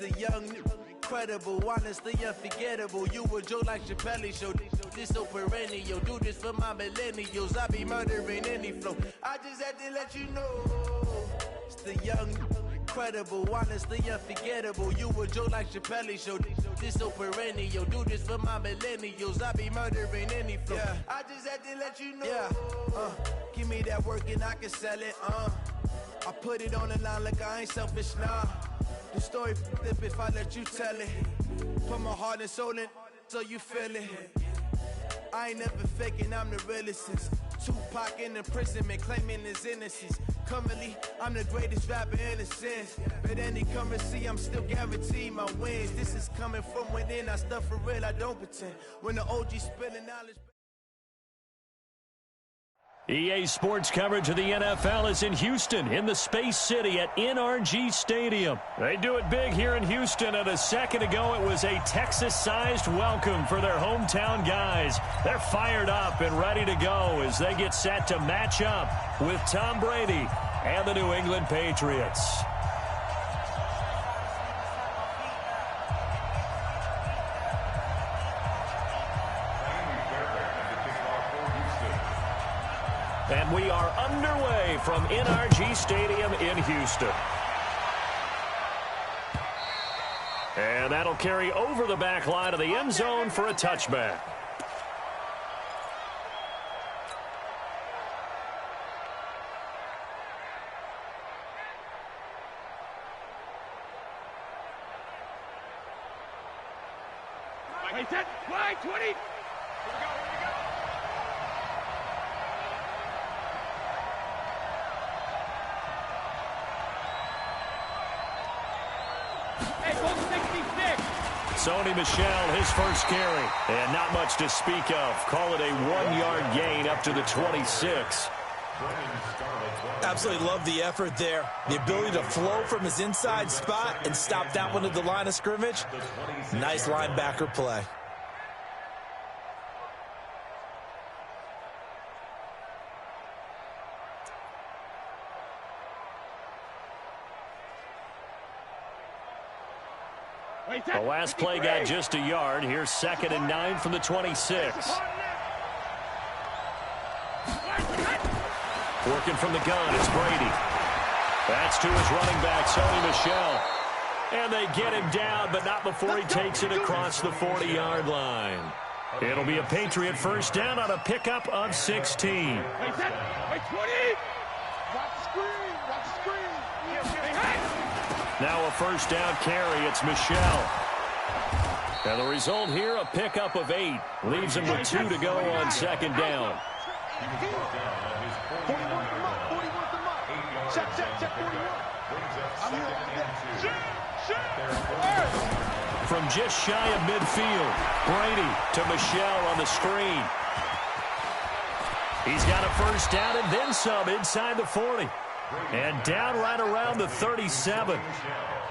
the young, incredible, honestly unforgettable. You a joke like Chappelle Show. This so perennial. Do this for my millennials. I be murdering any flow. I just had to let you know. It's the young, incredible, honestly unforgettable. You a joke like Chappelle Show. This so perennial. Do this for my millennials. I be murdering any flow. Yeah. I just had to let you know. Yeah. Give me that work and I can sell it. I put it on the line like I ain't selfish, nah. The story flip if I let you tell it. Put my heart and soul in so you feel it. I ain't never faking, I'm the realest since Tupac in imprisonment, claiming his innocence. Currently, I'm the greatest rapper in a sense. But any currency, I'm still guaranteed my wins. This is coming from within, I stuff for real, I don't pretend. When the OG spilling knowledge. EA Sports coverage of the NFL is in Houston, in the Space City at NRG Stadium. They do it big here in Houston, and a second ago it was a Texas-sized welcome for their hometown guys. They're fired up and ready to go as they get set to match up with Tom Brady and the New England Patriots. And we are underway from NRG Stadium in Houston. And that'll carry over the back line of the end zone for a touchback. Line 20. Sony Michel, his first carry. And not much to speak of. Call it a 1-yard gain up to the 26. Absolutely love the effort there. The ability to flow from his inside spot and stop that one at the line of scrimmage. Nice linebacker play. The last play got just a yard. Here's 2nd and 9 from the 26. Working from the gun, it's Brady. That's to his running back, Sony Michel. And they get him down, but not before he takes it across the 40-yard line. It'll be a Patriot first down on a pickup of 16. Now a first down carry. It's Michel. And the result here, a pickup of 8. Leaves him with 2 to go on 2nd down. From just shy of midfield, Brady to Michel on the screen. He's got a first down and then some inside the 40. And down right around the 37.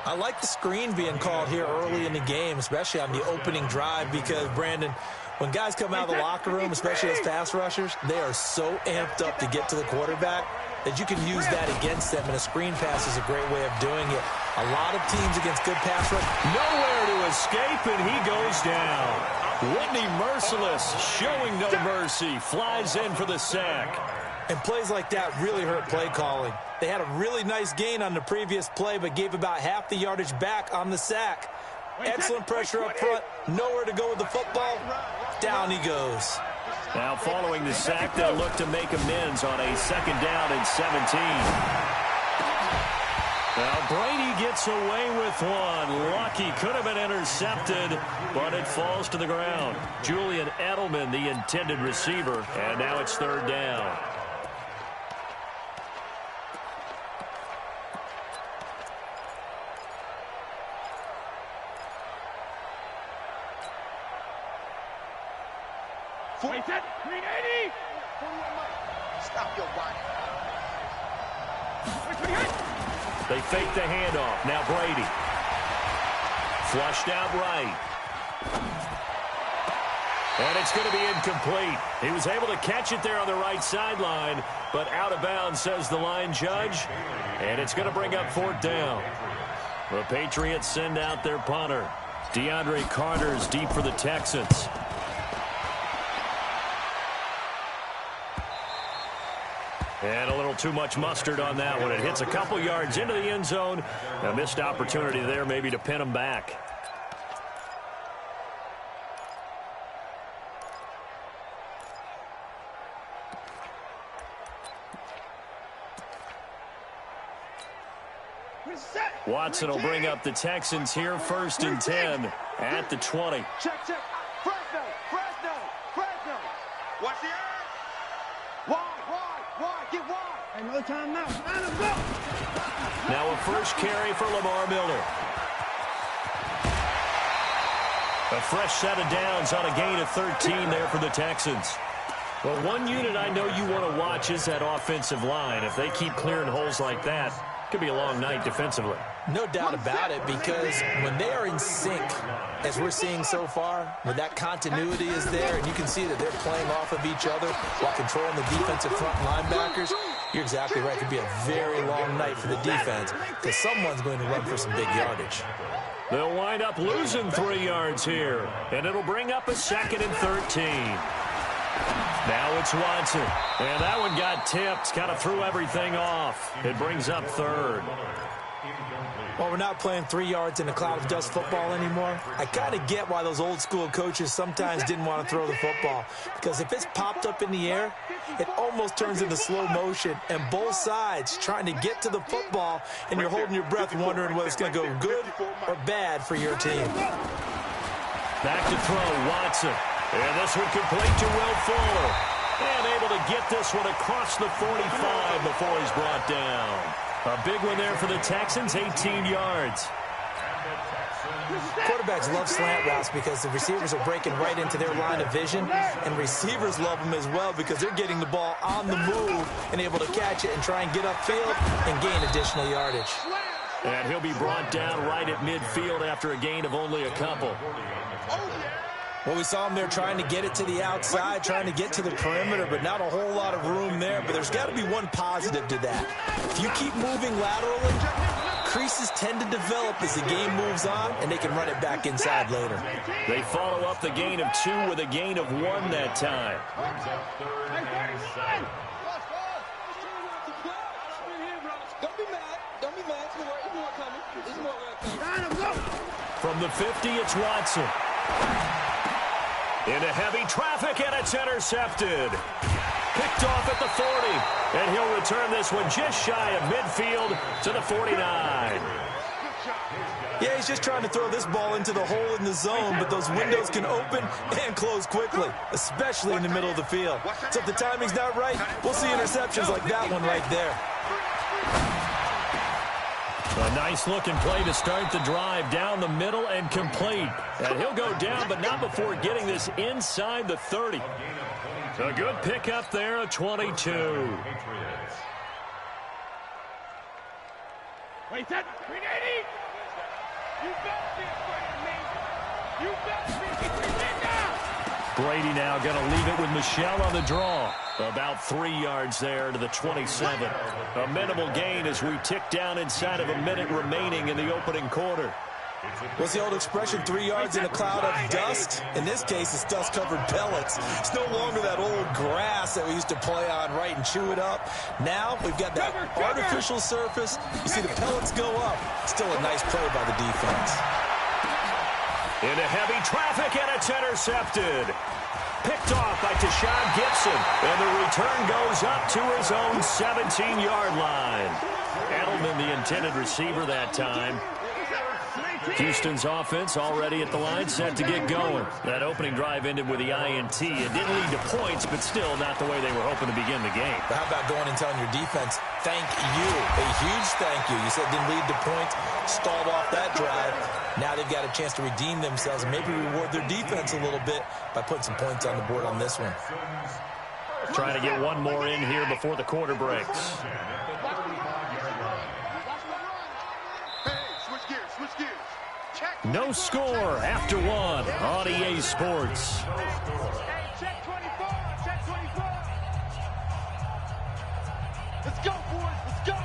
I like the screen being called here early in the game, especially on the opening drive, because, Brandon, when guys come out of the locker room, especially as pass rushers, they are so amped up to get to the quarterback that you can use that against them, and a screen pass is a great way of doing it. A lot of teams against good pass rush. Nowhere to escape, and he goes down. Whitney Merciless, showing no mercy, flies in for the sack. And plays like that really hurt play calling. They had a really nice gain on the previous play, but gave about half the yardage back on the sack. Excellent pressure up front. Nowhere to go with the football. Down he goes. Now following the sack, they'll look to make amends on a 2nd down and 17. Now Brady gets away with one. Lucky, could have been intercepted, but it falls to the ground. Julian Edelman, the intended receiver, and now it's 3rd down. Stop your body. They fake the handoff. Now Brady. Flushed out right. And it's going to be incomplete. He was able to catch it there on the right sideline, but out of bounds, says the line judge. And it's going to bring up 4th down. The Patriots send out their punter. DeAndre Carter's deep for the Texans. And a little too much mustard on that one. It hits a couple yards into the end zone. A missed opportunity there maybe to pin them back. Watson will bring up the Texans here, 1st and 10 at the 20. Check. Fresno. Watch the eye. Wide. Get wide. Hey, no time now. Line up, go. Now a first carry for Lamar Miller. A fresh set of downs on a gain of 13 there for the Texans. Well, one unit I know you want to watch is that offensive line. If they keep clearing holes like that, it could be a long night defensively. No doubt about it, because when they are in sync, as we're seeing so far, when that continuity is there, and you can see that they're playing off of each other while controlling the defensive front linebackers, you're exactly right. It could be a very long night for the defense, because someone's going to run for some big yardage. They'll wind up losing 3 yards here, and it'll bring up a 2nd and 13. Now it's Watson, and that one got tipped, kind of threw everything off. It brings up 3rd. Well, we're not playing 3 yards in a cloud of dust football anymore. I kind of get why those old school coaches sometimes didn't want to throw the football, because if it's popped up in the air, it almost turns into slow motion, and both sides trying to get to the football, and you're holding your breath wondering whether it's going to go good or bad for your team. Back to throw, Watson. And this one complete to Will Fuller. And able to get this one across the 45 before he's brought down. A big one there for the Texans, 18 yards. Quarterbacks love slant routes because the receivers are breaking right into their line of vision, and receivers love them as well because they're getting the ball on the move and able to catch it and try and get upfield and gain additional yardage. And he'll be brought down right at midfield after a gain of only a couple. Well, we saw him there trying to get it to the outside, trying to get to the perimeter, but not a whole lot of room there. But there's got to be one positive to that. If you keep moving laterally, creases tend to develop as the game moves on, and they can run it back inside later. They follow up the gain of 2 with a gain of 1 that time. Don't be mad. There's more coming. From the 50, it's Watson. Into heavy traffic, and it's intercepted. Picked off at the 40, and he'll return this one just shy of midfield to the 49. Yeah, he's just trying to throw this ball into the hole in the zone, but those windows can open and close quickly, especially in the middle of the field. So if the timing's not right, we'll see interceptions like that one right there. A nice-looking play to start the drive down the middle and complete. And he'll go down, but not before getting this inside the 30. A good pickup there, a 22. Wait, that 380. You better be afraid of me. You better be afraid of me now. Brady now going to leave it with Michel on the draw. About 3 yards there to the 27. A minimal gain as we tick down inside of a minute remaining in the opening quarter. What's the old expression, 3 yards in a cloud of dust? In this case, it's dust-covered pellets. It's no longer that old grass that we used to play on, right, and chew it up. Now we've got that artificial surface. You see the pellets go up. Still a nice play by the defense. Into heavy traffic, and it's intercepted. Picked off by Tashawn Gibson, and the return goes up to his own 17-yard line. Edelman, the intended receiver that time. Houston's offense already at the line, set to get going. That opening drive ended with the INT. It didn't lead to points, but still not the way they were hoping to begin the game. But how about going and telling your defense, thank you, a huge thank you. You said it didn't lead to points, stalled off that drive. Now they've got a chance to redeem themselves and maybe reward their defense a little bit by putting some points on the board on this one. Trying to get one more in here before the quarter breaks. No score after 1 on EA Sports. Hey, check 24. Check 24. Let's go, boys. Let's go.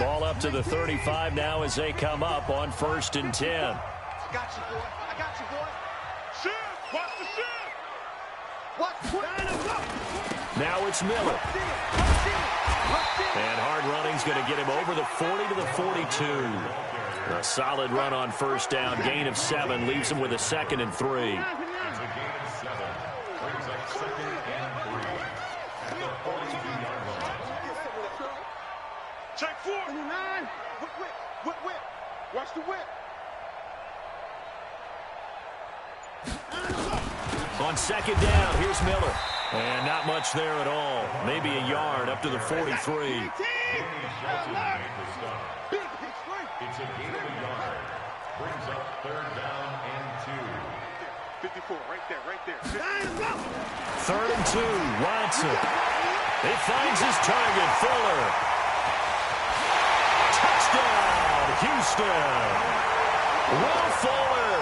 Ball up to the 35 now as they come up on 1st and 10. I got you, boy. I got you, boy. Shift! Watch the shift! What? Now it's Miller. And hard running's going to get him over the 40 to the 42. A solid run on 1st down. Gain of 7 leaves him with a 2nd and 3. Check 4! Whip. Watch the whip. On 2nd down, here's Miller. And not much there at all. Maybe a yard up to the 43. It's a gain of a yard. Brings up 3rd down and 2. 54, right there. 3rd and 2, Watson. He finds his target, Fuller. Touchdown, Houston. Will Fuller,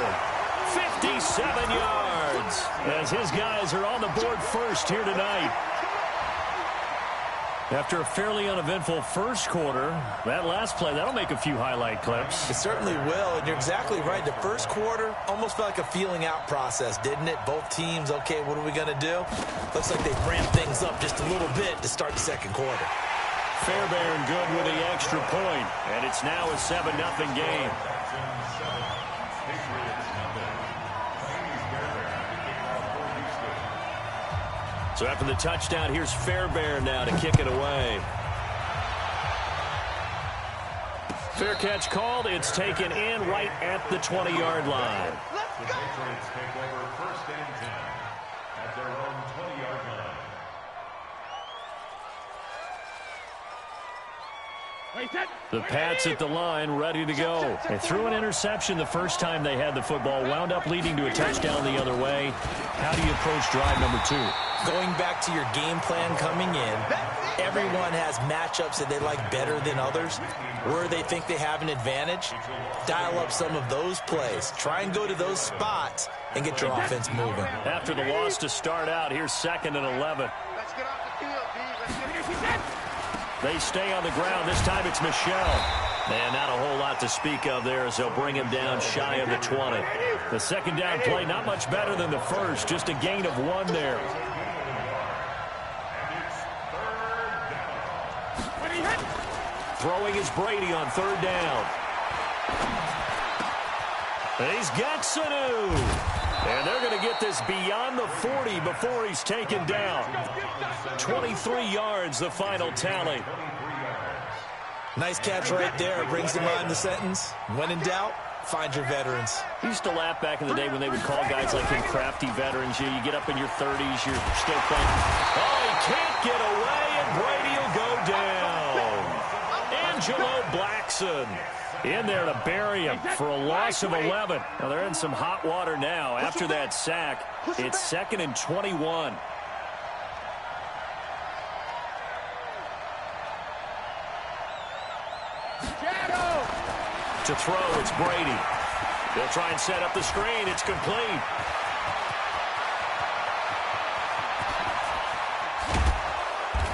57 yards, as his guys are on the board first here tonight. After a fairly uneventful first quarter, that last play, that'll make a few highlight clips. It certainly will, and you're exactly right. The first quarter almost felt like a feeling out process, didn't it? Both teams, okay, what are we going to do? Looks like they ramped things up just a little bit to start the second quarter. Fairbairn good with the extra point, and it's now a 7-0 game. So after the touchdown, here's Fairbairn now to kick it away. Fair catch called. It's taken in right at the 20-yard line. The Patriots take over 1st and 10 at their own 20-yard line. The Pats at the line, ready to go. They threw an interception the first time they had the football, wound up leading to a touchdown the other way. How do you approach drive number 2? Going back to your game plan coming in, everyone has matchups that they like better than others. Where they think they have an advantage, dial up some of those plays. Try and go to those spots and get your offense moving. After the loss to start out, here's 2nd and 11. Let's get off the field, D. Let's get it. They stay on the ground. This time it's Michelle. And not a whole lot to speak of there as they'll bring him down shy of the 20. The 2nd down play, not much better than the first. Just a gain of 1 there. Throwing is Brady on 3rd down. And he's got Sanu. And they're going to get this beyond the 40 before he's taken down. 23 yards, the final tally. Nice catch right there. Brings to mind the sentence. When in doubt, find your veterans. I used to laugh back in the day when they would call guys like him crafty veterans. You get up in your 30s, you're still playing. Oh, he can't get away, and Brady will go down. Angelo Blackson in there to bury him for a loss of 11. Now they're in some hot water now after that sack. It's 2nd and 21. To throw, it's Brady. They'll try and set up the screen. It's complete.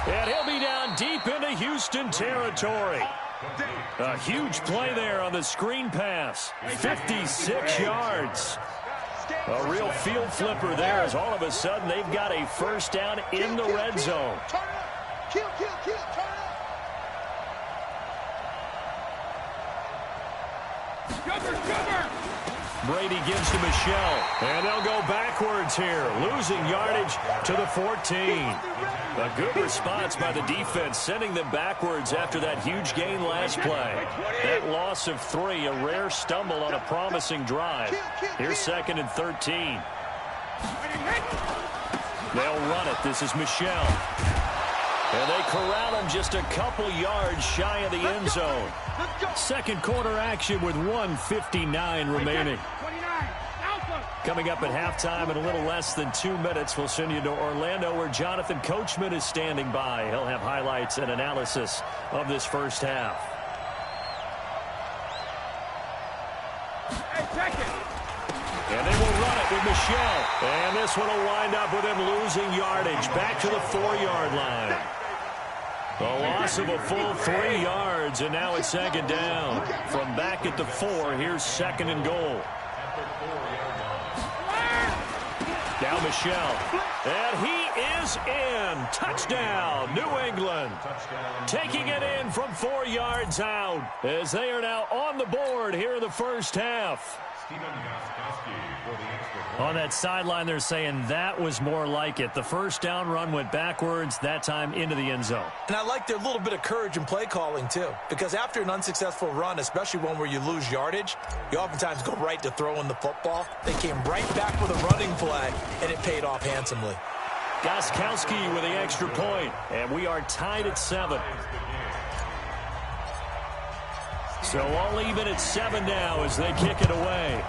And he'll be down deep into Houston territory. A huge play there on the screen pass. 56 yards. A real field flipper there as all of a sudden they've got a 1st down in the red zone. Kill, turn up. Brady gives to Michelle, and they'll go backwards here, losing yardage to the 14. A good response by the defense, sending them backwards after that huge gain last play. That loss of 3, a rare stumble on a promising drive. Here's 2nd and 13. They'll run it. This is Michelle. And they corral him just a couple yards shy of the end zone. Second quarter action with 1:59 remaining. Coming up at halftime in a little less than 2 minutes, we'll send you to Orlando where Jonathan Coachman is standing by. He'll have highlights and analysis of this first half. And they will run it with Michelle. And this one will wind up with him losing yardage back to the 4-yard line. A loss of a full 3 yards, and now it's second down. From back at the 4, here's second and goal. Now Michelle, and he is in. Touchdown, New England. Taking it in from 4 yards out as they are now on the board here in the first half. On that sideline, they're saying that was more like it. The first down run went backwards, that time into the end zone. And I like their little bit of courage in play calling, too. Because after an unsuccessful run, especially one where you lose yardage, you oftentimes go right to throwing the football. They came right back with a running play, and it paid off handsomely. Gostkowski with the extra point, and we are tied at 7. So all even at 7 now as they kick it away.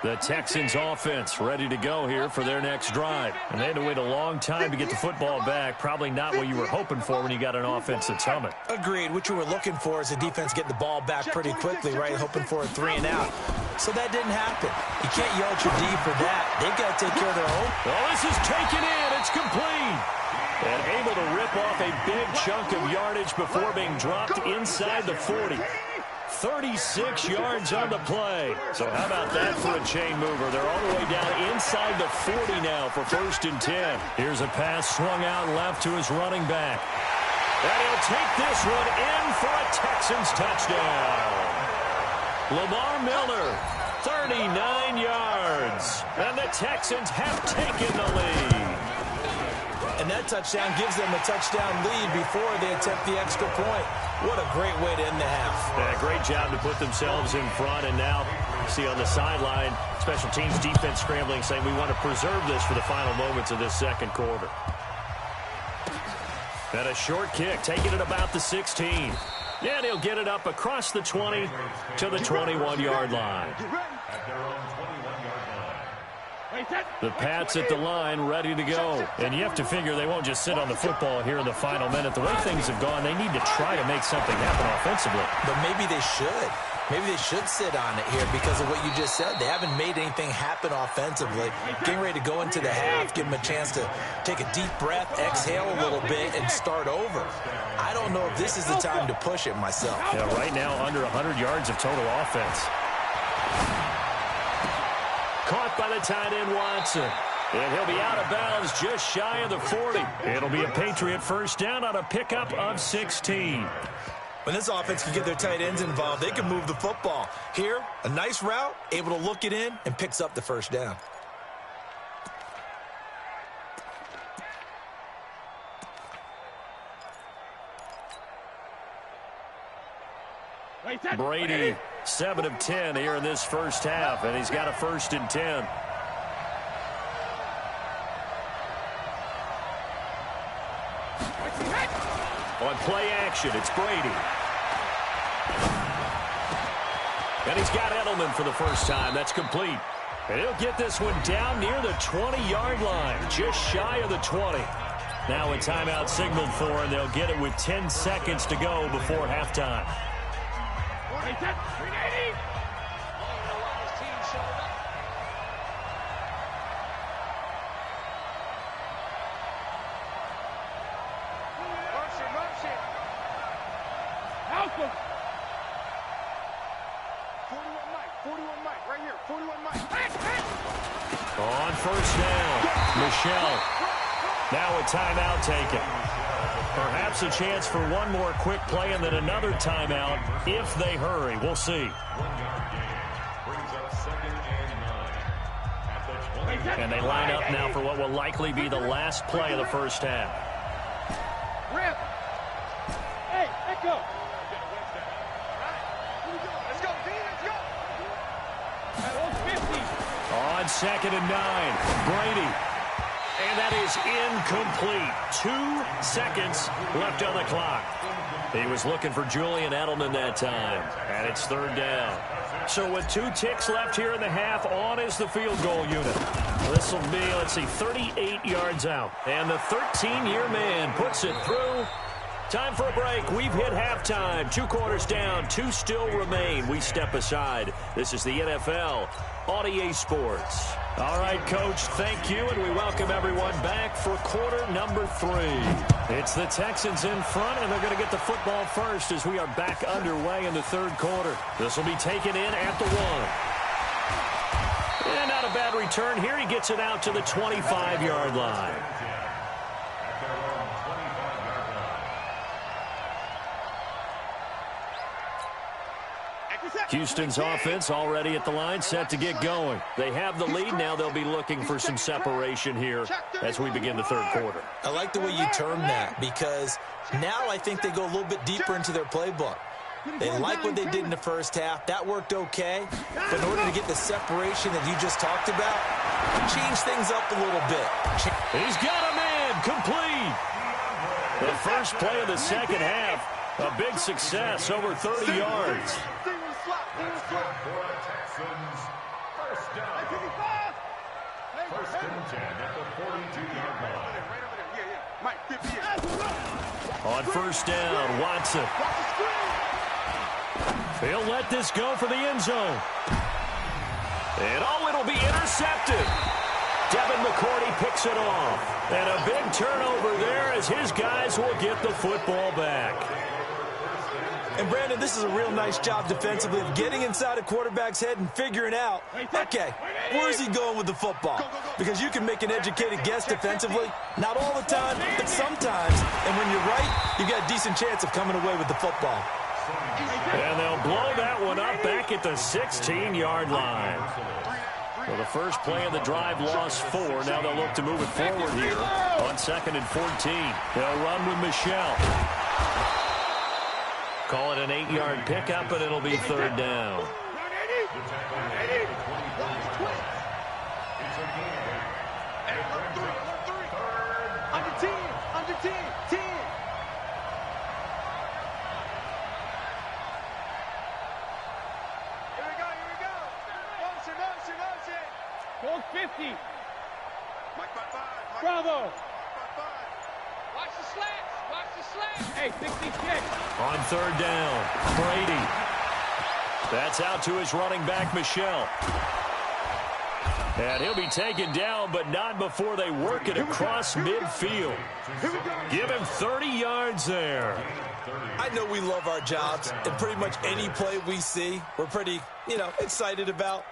The Texans offense ready to go here for their next drive. And they had to wait a long time to get the football back. Probably not what you were hoping for when you got an offense that's humming. Agreed. What you were looking for is the defense getting the ball back pretty quickly, right? Hoping for a 3 and out. So that didn't happen. You can't yell at your D for that. They've got to take care of their own. Oh, this is taken in. It's complete. And able to rip off a big chunk of yardage before being dropped inside the 40. 36 yards on the play. So how about that for a chain mover? They're all the way down inside the 40 now for 1st and 10. Here's a pass swung out left to his running back. And he'll take this one in for a Texans touchdown. Lamar Miller, 39 yards. And the Texans have taken the lead. And that touchdown gives them a touchdown lead before they attempt the extra point. What a great way to end the half. Yeah, great job to put themselves in front. And now, see on the sideline, special teams defense scrambling, saying we want to preserve this for the final moments of this second quarter. And a short kick, taking it about the 16. And he'll get it up across the 20 to the 21-yard line. The Pats at the line, ready to go. And you have to figure they won't just sit on the football here in the final minute. The way things have gone, they need to try to make something happen offensively. But maybe they should. Maybe they should sit on it here because of what you just said. They haven't made anything happen offensively. Getting ready to go into the half, give them a chance to take a deep breath, exhale a little bit, and start over. I don't know if this is the time to push it myself. Yeah, right now under 100 yards of total offense. Caught by the tight end, Watson. And he'll be out of bounds just shy of the 40. It'll be a Patriot first down on a pickup of 16. When this offense can get their tight ends involved, they can move the football. Here, a nice route, able to look it in, and picks up the first down. Brady, 7 of 10 here in this first half, and he's got a 1st and 10. On play action, it's Brady. And he's got Edelman for the first time. That's complete. And he'll get this one down near the 20-yard line, just shy of the 20. Now a timeout signaled for, and they'll get it with 10 seconds to go before halftime. On first down, Michelle. Now a timeout taken. Perhaps a chance for one more quick play and then another timeout if they hurry. We'll see. And they line up now for what will likely be the last play of the first half. Rip. Hey, let go. Let's go, D, let's go. On 2nd and 9, Brady. And that is incomplete. 2 seconds left on the clock. He was looking for Julian Edelman that time. And it's 3rd down. So with 2 ticks left here in the half, on is the field goal unit. This will be, 38 yards out. And the 13-year man puts it through Time for a break. We've hit halftime. 2 quarters down. 2 still remain. We step aside. This is the NFL on EA Sports. All right, Coach, thank you, and we welcome everyone back for quarter number 3. It's the Texans in front, and they're going to get the football first as we are back underway in the 3rd quarter. This will be taken in at the 1. And not a bad return here. He gets it out to the 25-yard line. Houston's offense already at the line, set to get going. They have the lead. Now they'll be looking for some separation here as we begin the 3rd quarter. I like the way you term that because now I think they go a little bit deeper into their playbook. They like what they did in the first half. That worked okay. But in order to get the separation that you just talked about, change things up a little bit. He's got a man complete. The first play of the 2nd half, a big success, over 30 yards. First and 10 at the 42-yard line. On first down, Watson. He'll let this go for the end zone. And it'll be intercepted. Devin McCourty picks it off. And a big turnover there as his guys will get the football back. And, Brandon, this is a real nice job defensively of getting inside a quarterback's head and figuring out, okay, where is he going with the football? Because you can make an educated guess defensively. Not all the time, but sometimes. And when you're right, you got a decent chance of coming away with the football. And they'll blow that one up back at the 16-yard line. Well, the first play of the drive lost 4. Now they'll look to move it forward here on 2nd and 14. They'll run with Michelle. Call it an 8-yard pickup, and it'll be 3rd down. Under 10. Here we go. Motion. Pook 50. Bravo. Watch the slants. Hey, 66. On 3rd down, Brady. That's out to his running back, Michelle. And he'll be taken down, but not before they work it across midfield. Give him 30 yards there. I know we love our jobs, and pretty much any play we see, we're pretty, excited about.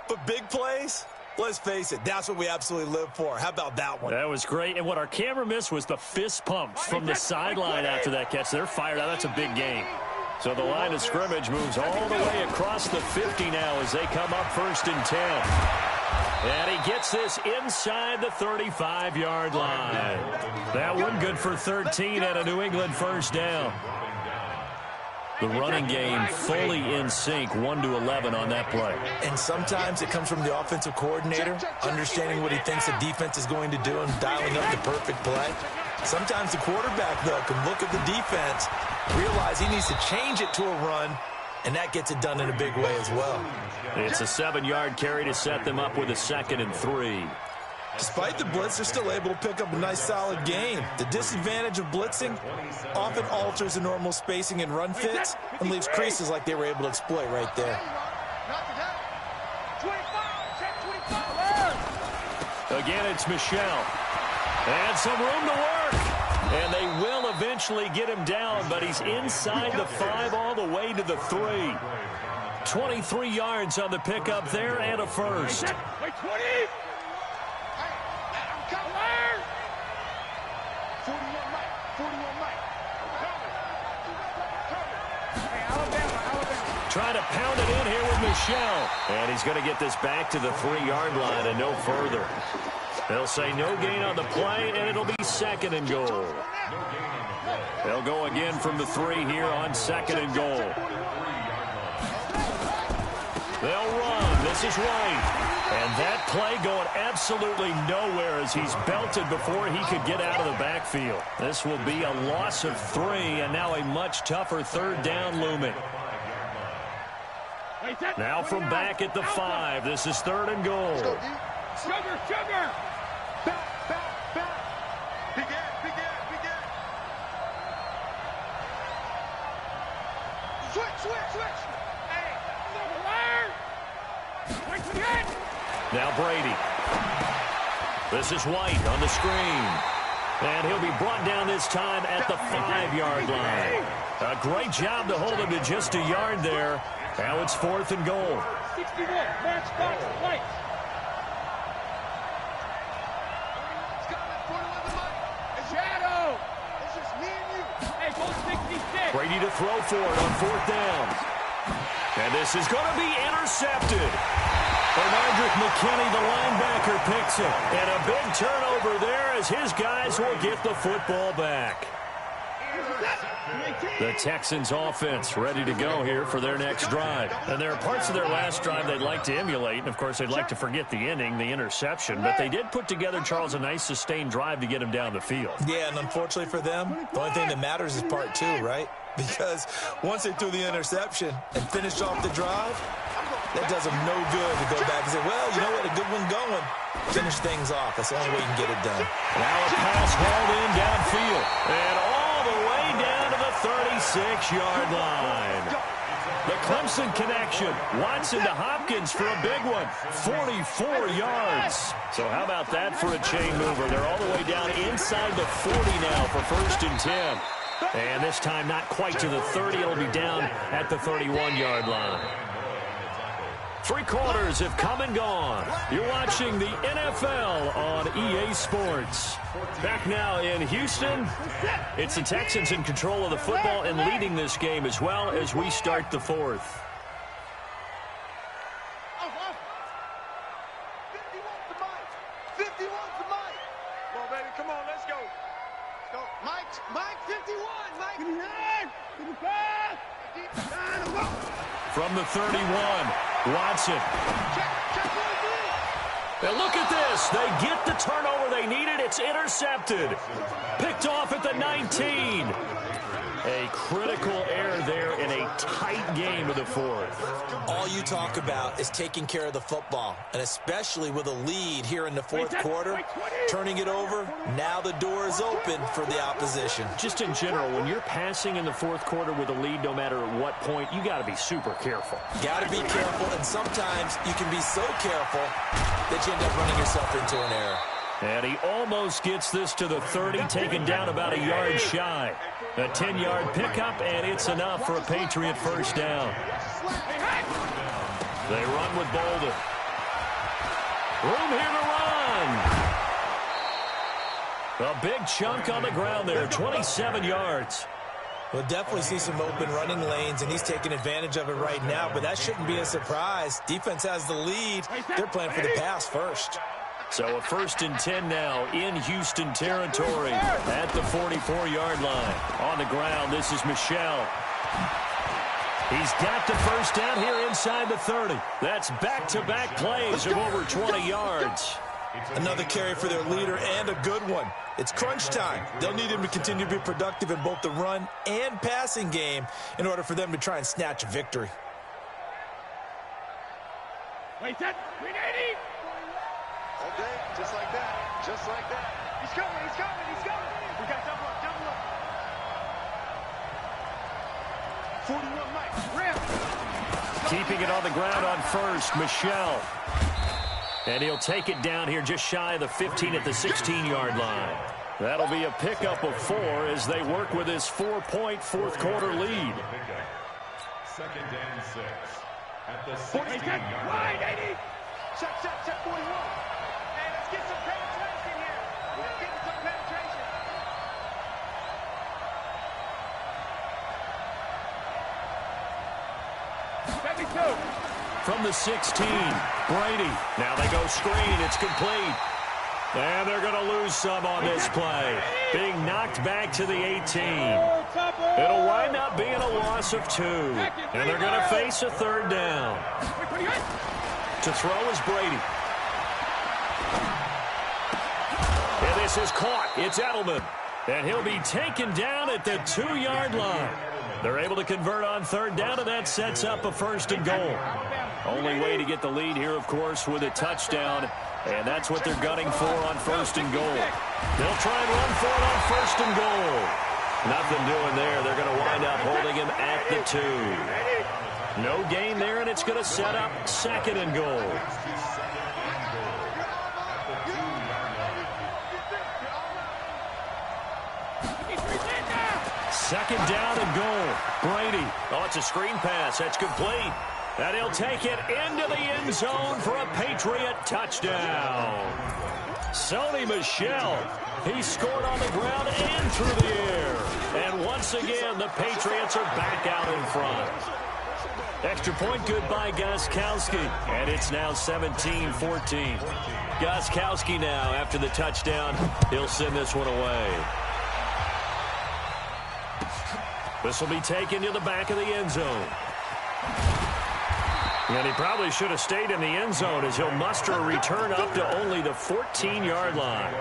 But big plays, let's face it, that's what we absolutely live for. How about that one? That was great. And what our camera missed was the fist pump from the sideline after that catch. They're fired out. That's a big game. So the line of scrimmage moves all the way across the 50 now as they come up 1st and 10. And he gets this inside the 35-yard line. That one good for 13 at a New England first down. The running game fully in sync, 1-11 on that play. And sometimes it comes from the offensive coordinator, understanding what he thinks the defense is going to do and dialing up the perfect play. Sometimes the quarterback, though, can look at the defense, realize he needs to change it to a run, and that gets it done in a big way as well. It's a 7-yard carry to set them up with a 2nd and 3. Despite the blitz, they're still able to pick up a nice, solid gain. The disadvantage of blitzing often alters the normal spacing and run fits and leaves creases like they were able to exploit right there. Again, it's Michelle. And some room to work. And they will eventually get him down, but he's inside the 5 all the way to the 3. 23 yards on the pickup there and a first. 20. Trying to pound it in here with Michelle. And he's going to get this back to the 3-yard line and no further. They'll say no gain on the play, and it'll be 2nd and goal. They'll go again from the 3 here on 2nd and goal. They'll run. This is White. And that play going absolutely nowhere as he's belted before he could get out of the backfield. This will be a loss of 3, and now a much tougher 3rd down looming. Now from back at the 5, this is 3rd and goal. Sugar. Back. Switch. Hey, now Brady. This is White on the screen. And he'll be brought down this time at the 5-yard line. A great job to hold him to just a yard there. Now it's 4th and goal. 61, match box, White. Shadow. It's just me and you. Hey, go 66. Brady to throw for it on 4th down. And this is going to be intercepted. Bernardrick McKinney, the linebacker, picks it. And a big turnover there as his guys will get the football back. The Texans offense ready to go here for their next drive. And there are parts of their last drive they'd like to emulate. And, of course, they'd like to forget the ending, the interception. But they did put together, Charles, a nice sustained drive to get him down the field. Yeah, and unfortunately for them, the only thing that matters is part 2, right? Because once they threw the interception and finished off the drive, that does them no good to go back and say, well, you know what, a good one going. Finish things off. That's the only way you can get it done. Now a pass hauled in downfield. And all the way down to the 36-yard line. The Clemson connection. Watson to Hopkins for a big one. 44 yards. So how about that for a chain mover? They're all the way down inside the 40 now for 1st and 10. And this time not quite to the 30. It'll be down at the 31-yard line. 3 quarters have come and gone. You're watching the NFL on EA Sports. Back now in Houston, it's the Texans in control of the football and leading this game as well as we start the 4th. 51 to Mike. Come on, baby. Come on, let's go. Mike, 51. Mike. 55. From the 31, Watson. And look at this. They get the turnover they needed. It's intercepted. Picked off at the 19. A critical error there in a tight game of the 4th. All you talk about is taking care of the football, and especially with a lead here in the 4th quarter, turning it over, now the door is open for the opposition. Just in general, when you're passing in the 4th quarter with a lead, no matter at what point, you got to be super careful. Got to be careful, and sometimes you can be so careful that you end up running yourself into an error. And he almost gets this to the 30, taken down about a yard shy. A 10-yard pickup, and it's enough for a Patriot 1st down. They run with Bolden. Room here to run. A big chunk on the ground there, 27 yards. We'll definitely see some open running lanes, and he's taking advantage of it right now, but that shouldn't be a surprise. Defense has the lead. They're playing for the pass first. So a 1st and 10 now in Houston territory at the 44-yard line. On the ground, this is Michel. He's got the 1st down here inside the 30. That's back-to-back plays of over 20 yards. Another carry for their leader and a good one. It's crunch time. They'll need him to continue to be productive in both the run and passing game in order for them to try and snatch a victory. Wait, that 380. Okay, just like that. Just like that. He's coming. We got double up. 41 Mike. Rim. Keeping it on the ground on 1st, Michel. And he'll take it down here just shy of the 15 at the 16-yard line. That'll be a pickup of 4 as they work with his 4-point 4th quarter lead. 2nd and 6 at the 16-yard line. 80. Check 41. Hey, let's get some penetration here. We're getting some penetration. From the 16, Brady. Now they go screen. It's complete. And they're going to lose some on this play. Being knocked back to the 18. It'll wind up being a loss of 2. And they're going to face a 3rd down. To throw is Brady. And this is caught. It's Edelman. And he'll be taken down at the 2-yard line. They're able to convert on 3rd down, and that sets up a 1st and goal. Only way to get the lead here, of course, with a touchdown. And that's what they're gunning for on 1st and goal. They'll try and run for it on 1st and goal. Nothing doing there. They're going to wind up holding him at the 2. No gain there, and it's going to set up 2nd and goal. Second down and goal. Brady. Oh, it's a screen pass. That's complete. And he'll take it into the end zone for a Patriot touchdown. Sony Michel. He scored on the ground and through the air. And once again, the Patriots are back out in front. Extra point good by Gostkowski. And it's now 17-14. Gostkowski now, after the touchdown, he'll send this one away. This will be taken to the back of the end zone. And he probably should have stayed in the end zone as he'll muster a return up to only the 14-yard line.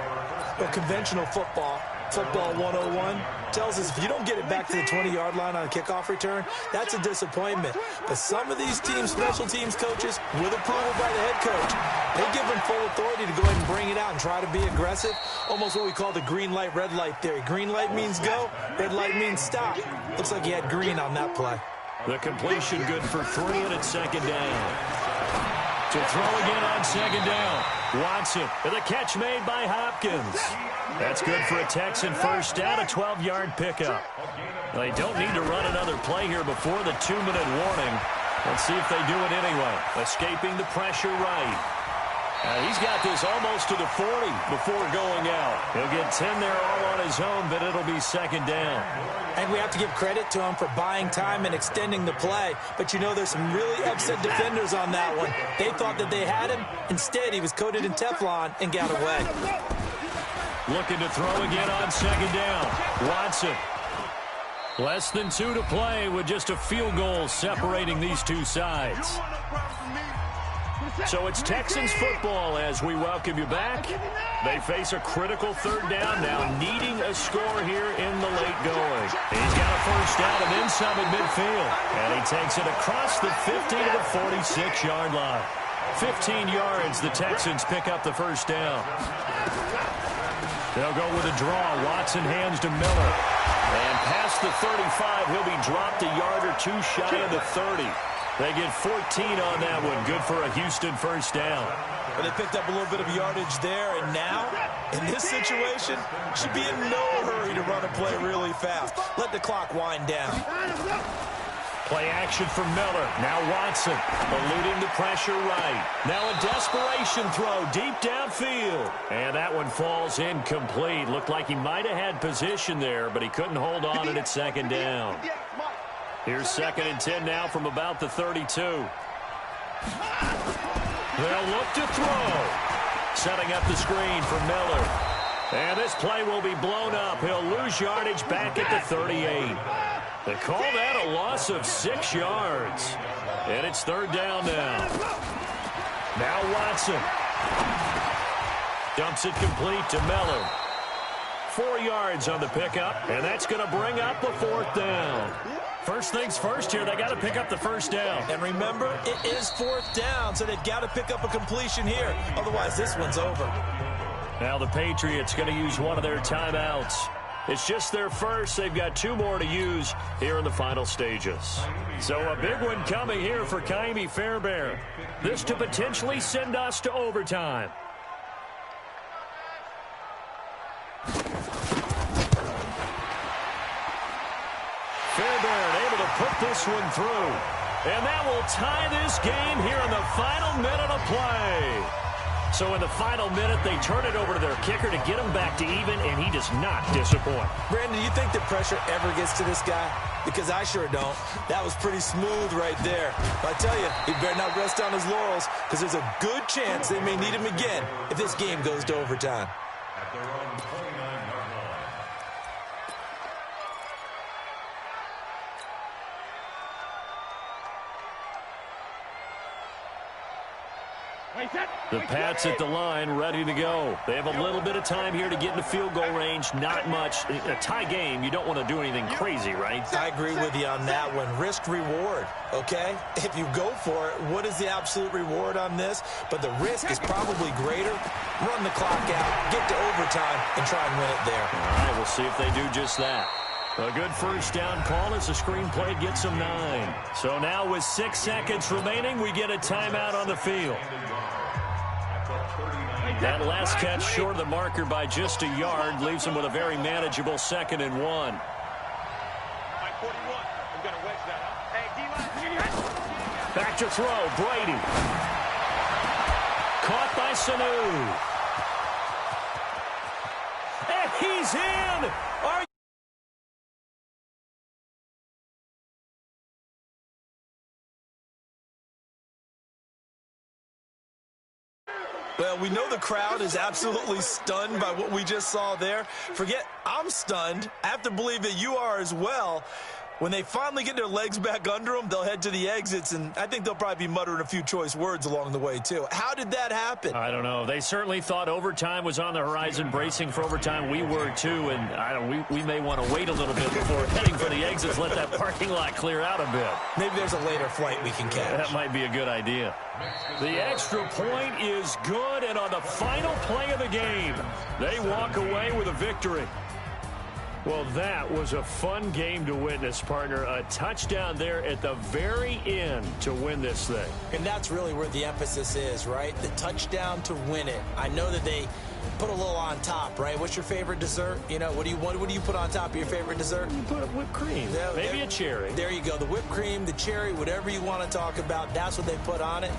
Well, conventional football 101, tells us if you don't get it back to the 20-yard line on a kickoff return, that's a disappointment. But some of these teams, special teams coaches, with approval by the head coach, they give them full authority to go ahead and bring it out and try to be aggressive. Almost what we call the green light, red light theory. Green light means go, red light means stop. Looks like he had green on that play. The completion good for 3, and it's 2nd down. To throw again on 2nd down. Watson, and the catch made by Hopkins. That's good for a Texan first down, a 12-yard pickup. They don't need to run another play here before the 2-minute warning. Let's see if they do it anyway. Escaping the pressure right. He's got this almost to the 40 before going out. He'll get 10 there all on his own, but it'll be 2nd down. And we have to give credit to him for buying time and extending the play. But you know there's some really upset defenders on that one. They thought that they had him. Instead, he was coated in Teflon and got away. Looking to throw again on 2nd down. Watson. Less than 2 to play with just a field goal separating these two sides. So it's Texans football as we welcome you back. They face a critical 3rd down now, needing a score here in the late going. He's got a first down and then some at midfield. And he takes it across the 50 to the 46-yard line. 15 yards, the Texans pick up the first down. They'll go with a draw. Watson hands to Miller. And past the 35, he'll be dropped a yard or 2 shy of the 30. They get 14 on that one. Good for a Houston first down. But they picked up a little bit of yardage there, and now, in this situation, should be in no hurry to run a play really fast. Let the clock wind down. Play action for Miller. Now Watson, eluding the pressure right. Now a desperation throw deep downfield. And that one falls incomplete. Looked like he might have had position there, but he couldn't hold on it at 2nd down. Here's 2nd and 10 now from about the 32. They'll look to throw. Setting up the screen for Miller. And this play will be blown up. He'll lose yardage back at the 38. They call that a loss of 6 yards. And it's 3rd down now. Now Watson. Dumps it complete to Miller. 4 yards on the pickup, and that's going to bring up a 4th down. First things first here, they got to pick up the first down. And remember, it is 4th down, so they've got to pick up a completion here. Otherwise, this one's over. Now the Patriots going to use one of their timeouts. It's just their first. They've got 2 more to use here in the final stages. So a big one coming here for Kaimi Fairbairn. This to potentially send us to overtime. Fairbairn able to put this one through. And that will tie this game here in the final minute of play. So in the final minute, they turn it over to their kicker to get him back to even, and he does not disappoint. Brandon, do you think the pressure ever gets to this guy? Because I sure don't. That was pretty smooth right there. But I tell you, he better not rest on his laurels, because there's a good chance they may need him again if this game goes to overtime. At their own 29-yard line. The Pats at the line, ready to go. They have a little bit of time here to get into field goal range. Not much. A tie game, you don't want to do anything crazy, right? I agree with you on that one. Risk-reward, okay? If you go for it, what is the absolute reward on this? But the risk is probably greater. Run the clock out, get to overtime, and try and win it there. All right, we'll see if they do just that. A good first down call as the screen play gets them 9. So now with 6 seconds remaining, we get a timeout on the field. That last catch short of the marker by just a yard leaves them with a very manageable 2nd and 1. Back to throw, Brady. Caught by Sanu. And he's in! Well, we know the crowd is absolutely stunned by what we just saw there. Forget I'm stunned. I have to believe that you are as well. When they finally get their legs back under them, they'll head to the exits, and I think they'll probably be muttering a few choice words along the way, too. How did that happen? I don't know. They certainly thought overtime was on the horizon, bracing for overtime. We were, too, and we may want to wait a little bit before heading for the exits, let that parking lot clear out a bit. Maybe there's a later flight we can catch. That might be a good idea. The extra point is good, and on the final play of the game, they walk away with a victory. Well, that was a fun game to witness, partner. A touchdown there at the very end to win this thing. And that's really where the emphasis is, right? The touchdown to win it. I know that they put a little on top, right? What's your favorite dessert? You know, what do you put on top of your favorite dessert? You put whipped cream, maybe a cherry. There you go. The whipped cream, the cherry, whatever you want to talk about, that's what they put on it.